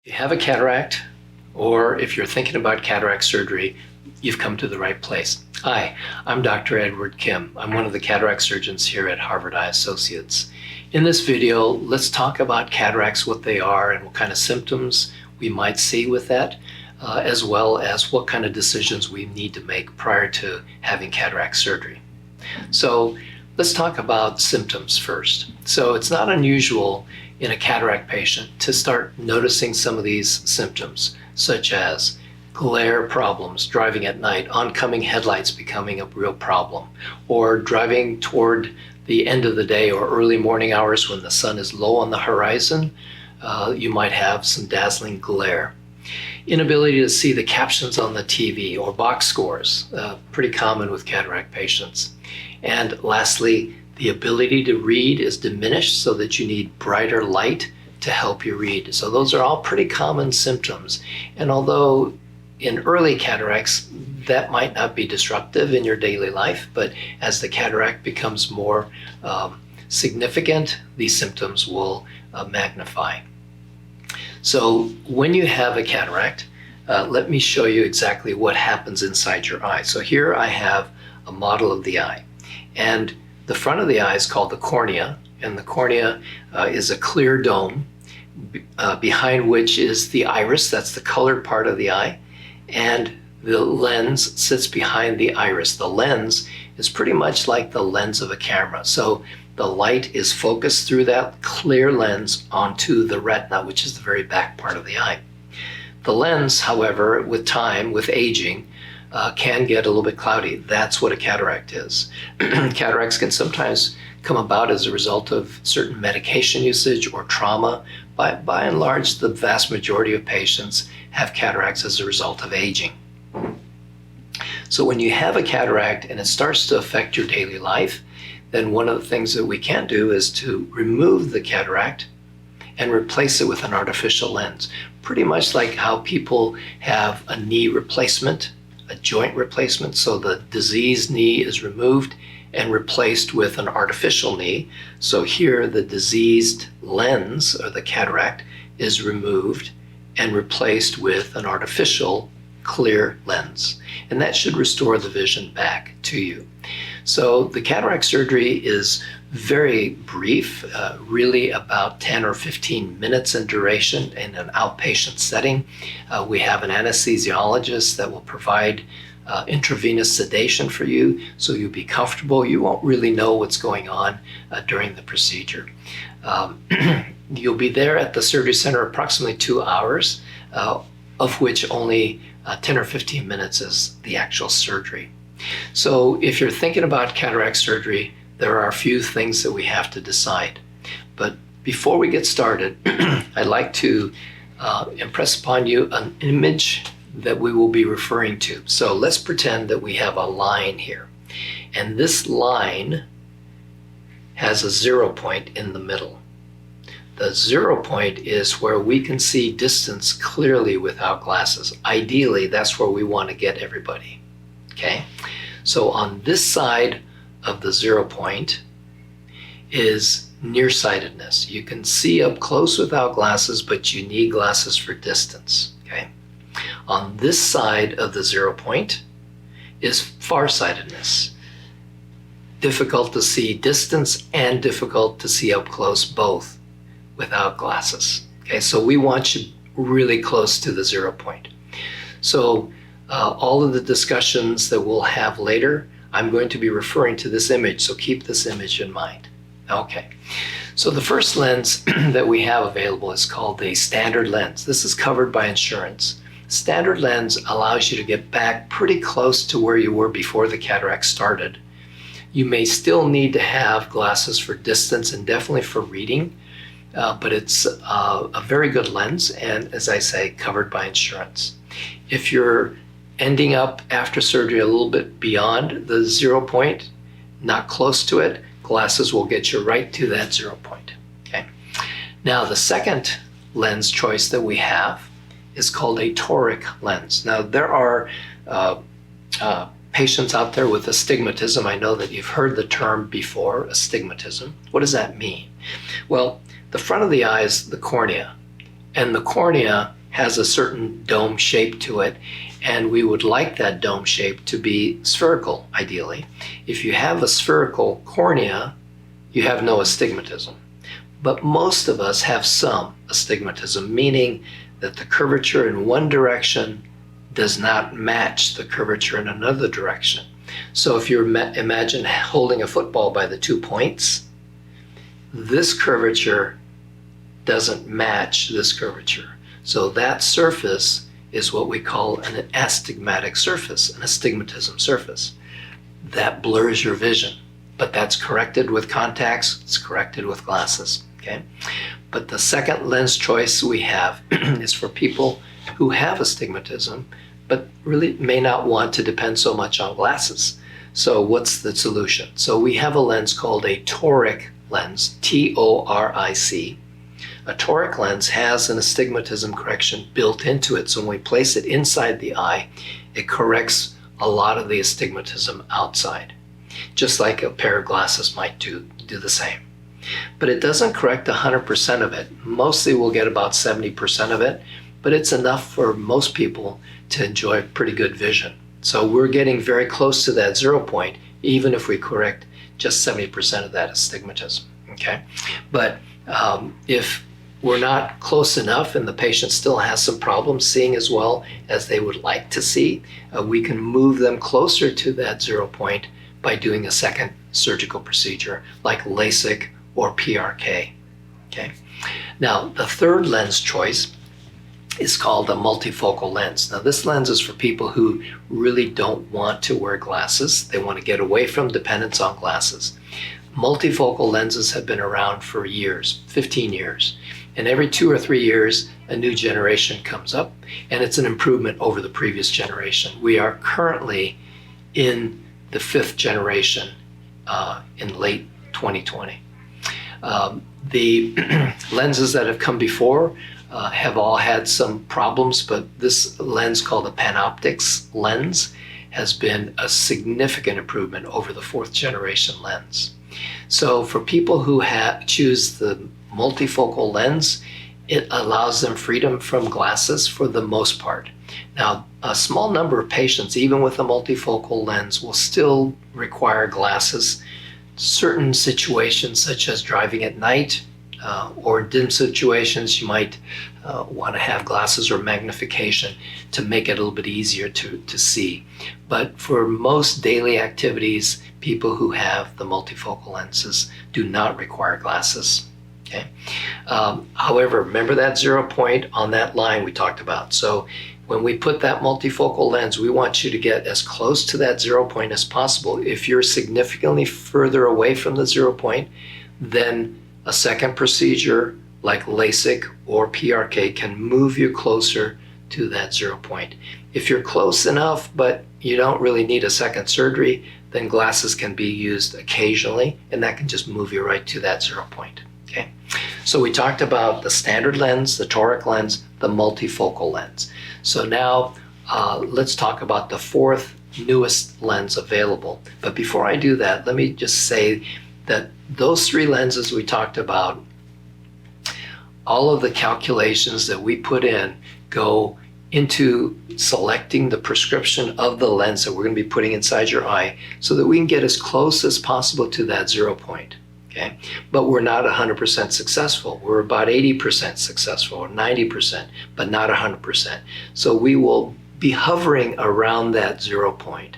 If you have a cataract, or if you're thinking about cataract surgery, you've come to the right place. Hi, I'm Dr. Edward Kim. I'm one of the cataract surgeons here at Harvard Eye Associates. In this video, let's talk about cataracts, what they are, and what kind of symptoms we might see with that, as well as what kind of decisions we need to make prior to having cataract surgery. So let's talk about symptoms first. So it's not unusual in a cataract patient to start noticing some of these symptoms, such as glare problems, driving at night, oncoming headlights becoming a real problem, or driving toward the end of the day or early morning hours when the sun is low on the horizon, you might have some dazzling glare. Inability to see the captions on the TV or box scores, pretty common with cataract patients. And lastly, the ability to read is diminished so that you need brighter light to help you read. So those are all pretty common symptoms. And although in early cataracts, that might not be disruptive in your daily life, but as the cataract becomes more significant, these symptoms will magnify. So when you have a cataract, let me show you exactly what happens inside your eye. So here I have a model of the eye. And the front of the eye is called the cornea, and the cornea is a clear dome behind which is the iris, that's the colored part of the eye, and the lens sits behind the iris. The lens is pretty much like the lens of a camera. So the light is focused through that clear lens onto the retina, which is the very back part of the eye. The lens, however, with time, with aging, can get a little bit cloudy. That's what a cataract is. Cataracts can sometimes come about as a result of certain medication usage or trauma. By and large, the vast majority of patients have cataracts as a result of aging. So when you have a cataract and it starts to affect your daily life, then one of the things that we can do is to remove the cataract and replace it with an artificial lens. Pretty much like how people have a knee replacement, a joint replacement, so the diseased knee is removed and replaced with an artificial knee. So here the diseased lens, or the cataract, is removed and replaced with an artificial clear lens. And that should restore the vision back to you. So the cataract surgery is very brief, really about 10 or 15 minutes in duration in an outpatient setting. We have an anesthesiologist that will provide intravenous sedation for you, so you'll be comfortable. You won't really know what's going on during the procedure. You'll be there at the surgery center approximately 2 hours, of which only 10 or 15 minutes is the actual surgery. So if you're thinking about cataract surgery, there are a few things that we have to decide. But before we get started, I'd like to impress upon you an image that we will be referring to. So let's pretend that we have a line here. And this line has a 0 point in the middle. The 0 point is where we can see distance clearly without glasses. Ideally, that's where we want to get everybody. Okay? So on this side of the 0 point is nearsightedness. You can see up close without glasses, but you need glasses for distance. Okay? On this side of the 0 point is farsightedness. Difficult to see distance and difficult to see up close, both without glasses. Okay, so we want you really close to the 0 point. So all of the discussions that we'll have later, I'm going to be referring to this image, so keep this image in mind. Okay, so the first lens that we have available is called the standard lens. This is covered by insurance. Standard lens allows you to get back pretty close to where you were before the cataract started. You may still need to have glasses for distance and definitely for reading, but it's a very good lens, and as I say, covered by insurance. If you're ending up after surgery a little bit beyond the 0 point, not close to it, glasses will get you right to that 0 point. Okay. Now the second lens choice that we have is called a toric lens. Now there are patients out there with astigmatism. I know that you've heard the term before, astigmatism. What does that mean? Well, the front of the eye is the cornea, And the cornea has a certain dome shape to it, and we would like that dome shape to be spherical, ideally. If you have a spherical cornea, you have no astigmatism. But most of us have some astigmatism, meaning that the curvature in one direction does not match the curvature in another direction. So if you imagine holding a football by the 2 points, this curvature doesn't match this curvature. So that surface is what we call an astigmatic surface, an astigmatism surface. That blurs your vision, but that's corrected with contacts, it's corrected with glasses, okay? But the second lens choice we have is for people who have astigmatism, but really may not want to depend so much on glasses. So what's the solution? So we have a lens called a toric lens, T-O-R-I-C. A toric lens has an astigmatism correction built into it. So when we place it inside the eye, it corrects a lot of the astigmatism outside, just like a pair of glasses might do the same. But it doesn't correct 100% of it. Mostly we'll get about 70% of it, but it's enough for most people to enjoy pretty good vision. So we're getting very close to that 0 point, even if we correct just 70% of that astigmatism, okay? But if we're not close enough and the patient still has some problems seeing as well as they would like to see, we can move them closer to that 0 point by doing a second surgical procedure like LASIK or PRK, okay? Now, the third lens choice is called a multifocal lens. Now, this lens is for people who really don't want to wear glasses. They want to get away from dependence on glasses. Multifocal lenses have been around for years, 15 years. And every 2 or 3 years, a new generation comes up, and it's an improvement over the previous generation. We are currently in the 5th generation in late 2020. The lenses that have come before have all had some problems, but this lens called the Panoptix lens has been a significant improvement over the 4th generation lens. So for people who choose the multifocal lens, it allows them freedom from glasses for the most part. Now, a small number of patients, even with a multifocal lens, will still require glasses. Certain situations, such as driving at night, or dim situations, you might want to have glasses or magnification to make it a little bit easier to see. But for most daily activities, people who have the multifocal lenses do not require glasses. Okay. However, remember that 0 point on that line we talked about. So when we put that multifocal lens, we want you to get as close to that 0 point as possible. If you're significantly further away from the 0 point, then a second procedure like LASIK or PRK can move you closer to that 0 point. If you're close enough, but you don't really need a second surgery, then glasses can be used occasionally, and that can just move you right to that 0 point. Okay. So we talked about the standard lens, the toric lens, the multifocal lens. So now let's talk about the 4th newest lens available. But before I do that, let me just say that those 3 lenses we talked about, all of the calculations that we put in go into selecting the prescription of the lens that we're going to be putting inside your eye so that we can get as close as possible to that 0 point. Okay? But we're not 100% successful. We're about 80% successful or 90%, but not 100%. So we will be hovering around that 0 point,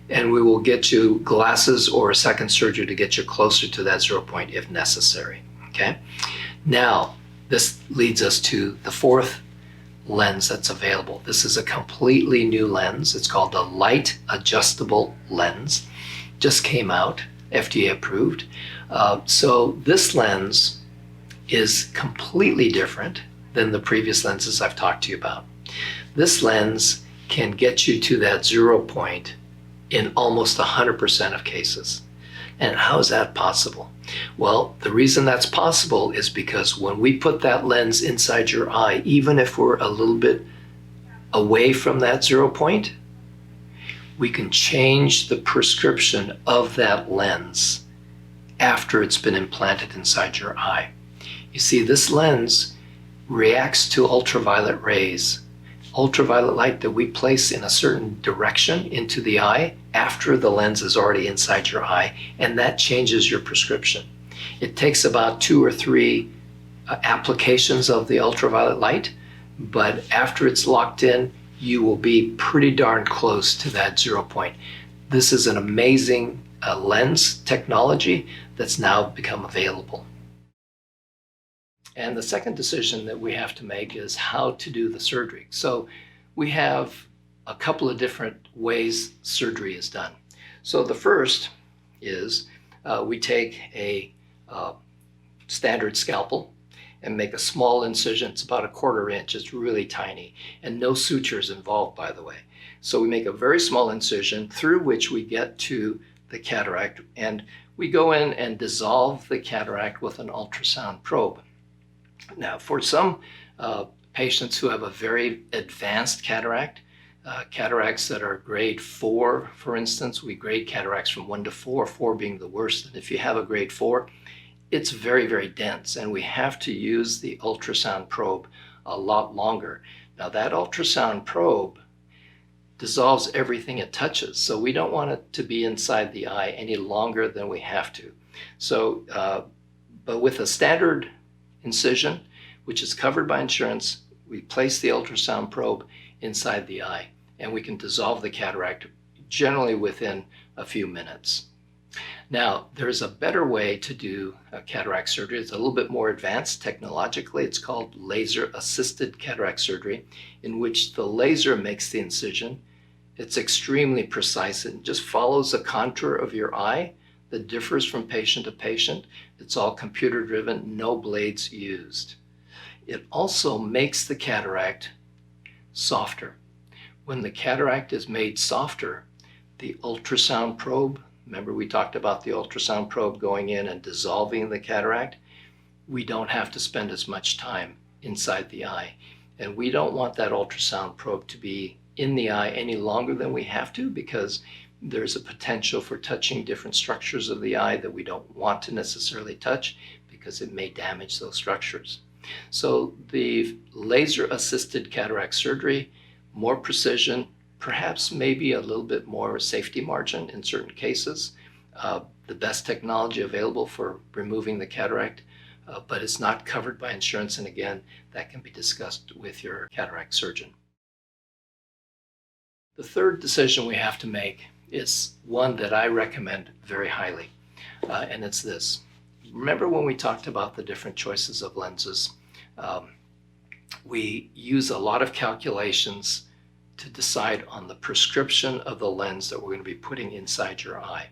and we will get you glasses or a second surgery to get you closer to that 0 point if necessary. Okay? Now, this leads us to the 4th lens that's available. This is a completely new lens. It's called the Light Adjustable Lens. Just came out, FDA approved. So this lens is completely different than the previous lenses I've talked to you about. This lens can get you to that 0 point in almost 100% of cases. And how is that possible? Well, the reason that's possible is because when we put that lens inside your eye, even if we're a little bit away from that 0 point, we can change the prescription of that lens after it's been implanted inside your eye. You see, this lens reacts to ultraviolet rays. Ultraviolet light that we place in a certain direction into the eye after the lens is already inside your eye, and that changes your prescription. It takes about 2 or 3 applications of the ultraviolet light, but after it's locked in, you will be pretty darn close to that 0 point. This is an amazing lens technology that's now become available. And the second decision that we have to make is how to do the surgery. So we have a couple of different ways surgery is done. So the first is we take a standard scalpel and make a small incision. It's about 1/4 inch. It's really tiny, and no sutures involved, by the way. So we make a very small incision through which we get to the cataract, and we go in and dissolve the cataract with an ultrasound probe. Now, for some patients who have a very advanced cataract, cataracts that are grade 4, for instance, we grade cataracts from 1 to 4, 4 being the worst. And if you have a grade 4, it's very, very dense, and we have to use the ultrasound probe a lot longer. Now, that ultrasound probe dissolves everything it touches, so we don't want it to be inside the eye any longer than we have to. So, but with a standard incision, which is covered by insurance, we place the ultrasound probe inside the eye, and we can dissolve the cataract generally within a few minutes. Now, there's a better way to do cataract surgery. It's a little bit more advanced technologically. It's called laser-assisted cataract surgery, in which the laser makes the incision. It's extremely precise. It just follows the contour of your eye that differs from patient to patient. It's all computer driven, no blades used. It also makes the cataract softer. When the cataract is made softer, the ultrasound probe, remember we talked about the ultrasound probe going in and dissolving the cataract, we don't have to spend as much time inside the eye. And we don't want that ultrasound probe to be in the eye any longer than we have to, because there's a potential for touching different structures of the eye that we don't want to necessarily touch, because it may damage those structures. So the laser-assisted cataract surgery, more precision, perhaps maybe a little bit more safety margin in certain cases, the best technology available for removing the cataract, but it's not covered by insurance, and again, that can be discussed with your cataract surgeon. The third decision we have to make is one that I recommend very highly, and it's this. Remember when we talked about the different choices of lenses? We use a lot of calculations to decide on the prescription of the lens that we're going to be putting inside your eye.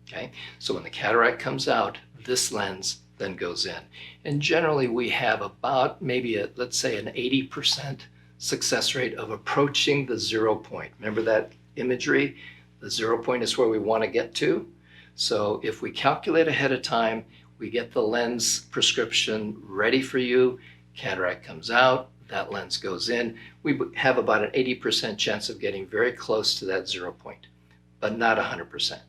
Okay, so when the cataract comes out, this lens then goes in. And generally we have about maybe let's say an 80% success rate of approaching the 0 point. Remember that imagery? The 0 point is where we want to get to. So if we calculate ahead of time, we get the lens prescription ready for you, cataract comes out, that lens goes in, we have about an 80% chance of getting very close to that 0 point, but not 100%.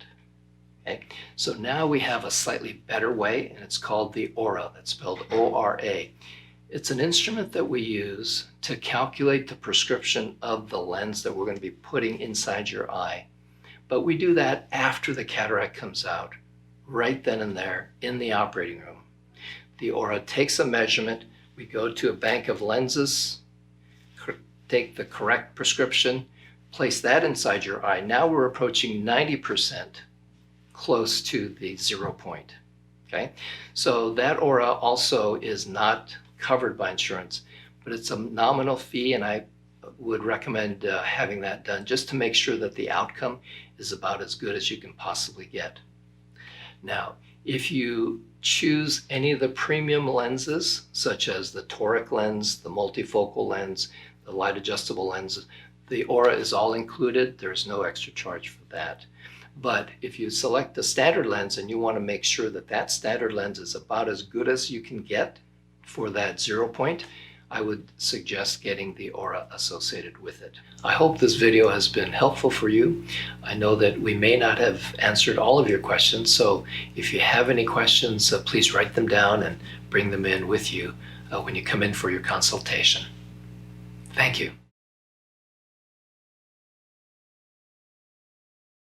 Okay? So now we have a slightly better way, and it's called the ORA. That's spelled O-R-A. It's an instrument that we use to calculate the prescription of the lens that we're going to be putting inside your eye. But we do that after the cataract comes out, right then and there in the operating room. The ORA takes a measurement. We go to a bank of lenses, take the correct prescription, place that inside your eye. Now we're approaching 90% close to the 0 point. Okay, so that ORA also is not covered by insurance, but it's a nominal fee, and I would recommend having that done just to make sure that the outcome is about as good as you can possibly get. Now, if you choose any of the premium lenses, such as the toric lens, the multifocal lens, the light adjustable lenses, the ORA is all included. There's no extra charge for that. But if you select the standard lens and you want to make sure that that standard lens is about as good as you can get for that 0 point, I would suggest getting the ORA associated with it. I hope this video has been helpful for you. I know that we may not have answered all of your questions, so if you have any questions, please write them down and bring them in with you when you come in for your consultation. Thank you.